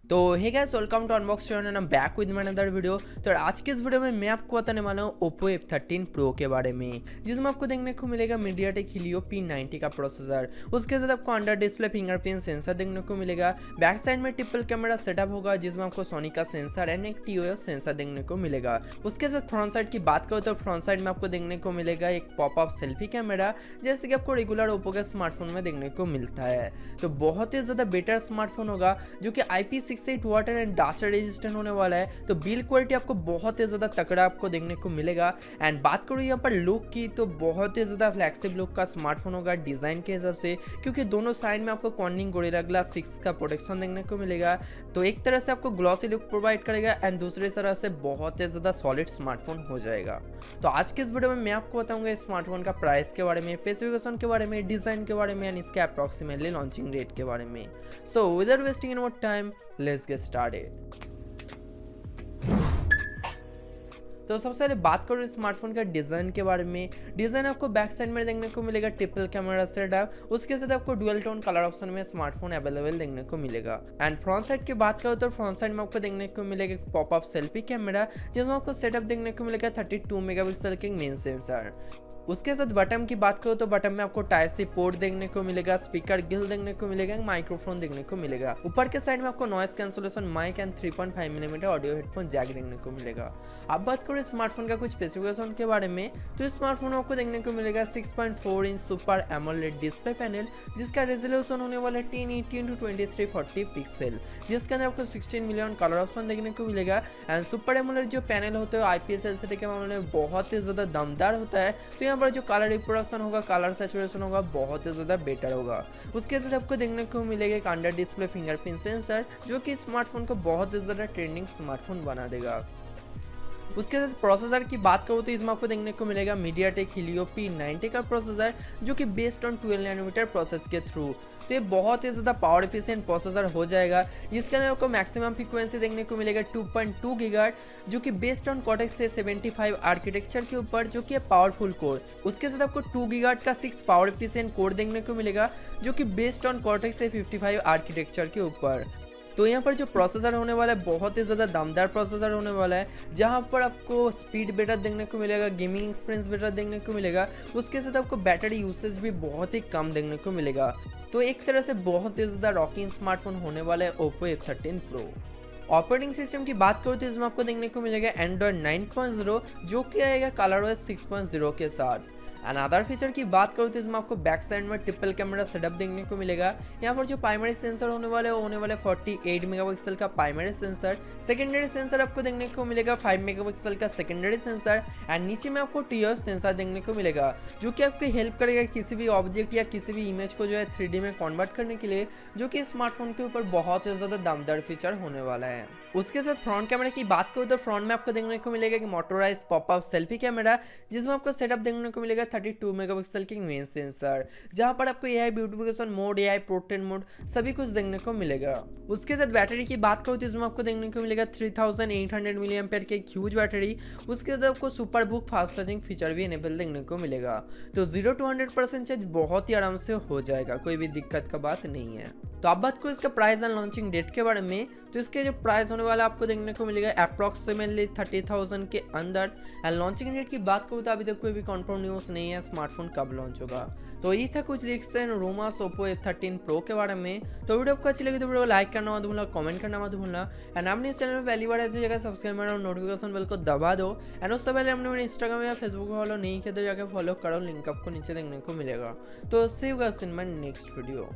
तो hey guys, welcome to unbox channel and I am back with my another video. तो आज के इस वीडियो में मैं आपको बताने वाला हूँ Oppo F13 Pro के बारे में, जिसमें आपको देखने को मिलेगा MediaTek Helio P90 का प्रोसेसर। उसके साथ आपको अंडर डिस्प्ले फिंगरप्रिंट सेंसर देखने को मिलेगा। बैक साइड में ट्रिपल कैमरा सेटअप होगा, जिसमें आपको सोनी का सेंसर एंड एक TOF सेंसर देखने को मिलेगा। उसके साथ फ्रंट साइड की बात करो तो फ्रंट साइड में आपको देखने को मिलेगा एक पॉपअप सेल्फी कैमरा, जैसे कि आपको रेगुलर ओप्पो के स्मार्टफोन में देखने को मिलता है। तो बहुत ही ज़्यादा बेटर स्मार्टफोन होगा, जो कि IP68 water and dust resistant होने वाला है। तो बिल्ड क्वालिटी आपको बहुत ही ज़्यादा तगड़ा आपको देखने को मिलेगा। एंड बात करूँ यहाँ पर लुक की, तो बहुत ही ज़्यादा फ्लैगशिप लुक का स्मार्टफोन होगा डिज़ाइन के हिसाब से, क्योंकि दोनों साइड में आपको कॉर्निंग गोरिल्ला ग्लास 6 का प्रोटेक्शन देखने को मिलेगा। तो एक तरह से आपको ग्लॉसी लुक प्रोवाइड करेगा एंड दूसरी तरफ से बहुत ही ज़्यादा सॉलिड स्मार्टफोन हो जाएगा। तो आज के इस वीडियो में मैं आपको बताऊंगा इस स्मार्टफोन का प्राइस के बारे में, स्पेसिफिकेशन के बारे में, डिज़ाइन के बारे में एंड इसके अप्रॉक्सीमेटली लॉन्चिंग डेट के बारे में। So without wasting any more time, let's get started. तो सबसे पहले बात करो स्मार्टफोन का डिज़ाइन के बारे में। डिज़ाइन आपको बैक साइड में देखने को मिलेगा ट्रिपल कैमरा सेटअप, उसके साथ आपको डुअल टोन कलर ऑप्शन में स्मार्टफोन अवेलेबल देखने को मिलेगा। एंड फ्रंट साइड की बात करो तो फ्रंट साइड में आपको देखने को मिलेगा पॉपअप सेल्फी कैमरा, जिसमें आपको सेटअप देखने को मिलेगा 32 मेगापिक्सल के मेन सेंसर। उसके साथ बटन की बात करो तो बटन में आपको टाइप सी पोर्ट देखने को मिलेगा, स्पीकर गिल देखने को मिलेगा, माइक्रोफोन देखने को मिलेगा। ऊपर के साइड में आपको noise cancellation mic and 3.5 millimetre audio headphone jack देखने को मिलेगा। अब बात करो स्मार्टफोन का कुछ स्पेसिफिकेशन के बारे में, तो इस स्मार्टफोन में आपको देखने को मिलेगा 6.4 inch super AMOLED display panel, जिसका रेजोल्यूशन होने वाला है 1080x2340 पिक्सल, जिसके अंदर आपको 16 मिलियन कलर ऑप्शन देखने को मिलेगा। एंड सुपर एमोलेड जो पैनल होता है IPS LCD के मामले में बहुत ही ज़्यादा दमदार होता है। तो यहाँ पर जो कलर रिप्रोडक्शन होगा, कलर सैचुरेशन होगा, बहुत ही ज़्यादा बेटर होगा। उसके साथ आपको देखने को मिलेगा एक अंडर डिस्प्ले फिंगरप्रिंट सेंसर, जो कि स्मार्टफोन को बहुत ही ज़्यादा ट्रेंडिंग स्मार्टफोन बना देगा। उसके साथ प्रोसेसर की बात करूँ तो इसमें आपको देखने को मिलेगा MediaTek Helio P90 का प्रोसेसर, जो कि बेस्ड ऑन 12 नैनोमीटर प्रोसेस के थ्रू। तो ये बहुत ही ज़्यादा पावर एफिशिएंट प्रोसेसर हो जाएगा, जिसके अंदर आपको मैक्सिमम फ्रीक्वेंसी देखने को मिलेगा 2.2 गीगाहर्ट्ज़, जो कि बेस्ड ऑन कॉर्टेक्स से 75 आर्किटेक्चर के ऊपर, जो कि है पावरफुल कोर। उसके साथ आपको 2 गीगाहर्ट्ज़ का 6 पावर एफिशिएंट कोर देखने को मिलेगा, जो कि बेस्ड ऑन कॉर्टेक्स से 55 आर्किटेक्चर के ऊपर। तो यहाँ पर जो प्रोसेसर होने वाला है बहुत ही ज़्यादा दमदार प्रोसेसर होने वाला है, जहाँ पर आपको स्पीड बेटर देखने को मिलेगा, गेमिंग एक्सपीरियंस बेटर देखने को मिलेगा। उसके साथ आपको बैटरी यूसेज भी बहुत ही कम देखने को मिलेगा। तो एक तरह से बहुत ही ज़्यादा रॉकिंग स्मार्टफोन होने वाला है Oppo F13 Pro। Operating system की बात करो तो इसमें आपको देखने को मिलेगा Android 9.0, जो कि आएगा ColorOS 6.0 के साथ। एंड अदर फीचर की बात करो तो इसमें आपको बैक साइड में ट्रिपल कैमरा सेटअप देखने को मिलेगा। यहाँ पर जो प्राइमरी सेंसर होने वाले वो होने वाले 48 मेगापिक्सल का प्राइमरी सेंसर। सेकेंडरी सेंसर आपको देखने को मिलेगा 5 मेगापिक्सल का सेकेंडरी सेंसर। एंड नीचे में आपको TOF सेंसर देखने को मिलेगा, जो कि आपको हेल्प करेगा किसी भी ऑब्जेक्ट या किसी भी इमेज को जो है 3D में कन्वर्ट करने के लिए, जो कि स्मार्टफोन के ऊपर बहुत ही ज़्यादा दमदार फीचर होने वाला है। उसके साथ फ्रंट कैमरा की बात करो तो फ्रंट में आपको देखने को मिलेगा कि मोटोराइज पॉपअप सेल्फी कैमरा, जिसमें आपको सेटअप देखने को मिलेगा 32 मेगापिक्सल की मेन सेंसर, जहां पर आपको AI beautification mode, AI portrait mode सभी कुछ देखने को मिलेगा। उसके साथ बैटरी की बात करो तो इसमें आपको देखने को मिलेगा 3800 मिली एम्पेयर की ह्यूज बैटरी। उसके साथ आपको super book fast charging feature भी इनेबल देखने को मिलेगा। तो 0 to 100% चार्ज बहुत ही आराम से हो जाएगा, कोई भी दिक्कत का बात नहीं है। तो आप बात करो इसका प्राइस एंड लॉन्चिंग डेट के बारे में, तो इसके जो प्राइस होने वाला आपको देखने को मिलेगा अप्रॉक्सीमेटली 30,000 के अंदर। एंड लॉन्चिंग डेट की बात करूँ तो अभी तक कोई भी कंफर्म न्यूज़ नहीं है स्मार्टफोन कब लॉन्च होगा। तो ये था कुछ leaks and rumours Oppo F13 Pro के बारे में। तो वीडियो आपको अच्छी लगी तो वीडियो को लाइक करना मत भूलना, कमेंट करना मत भूलना। एंड आपने इस चैनल में पहली बार आए तो जगह सब्सक्राइब करना और नोटिफिकेशन बेल को दबा दो। एंड उससे पहले हमने मेरे इंस्टाग्राम या फेसबुक फॉलो नहीं किया तो जाकर फॉलो करो, लिंक आपको नीचे देखने को मिलेगा। तो see you guys in my next video.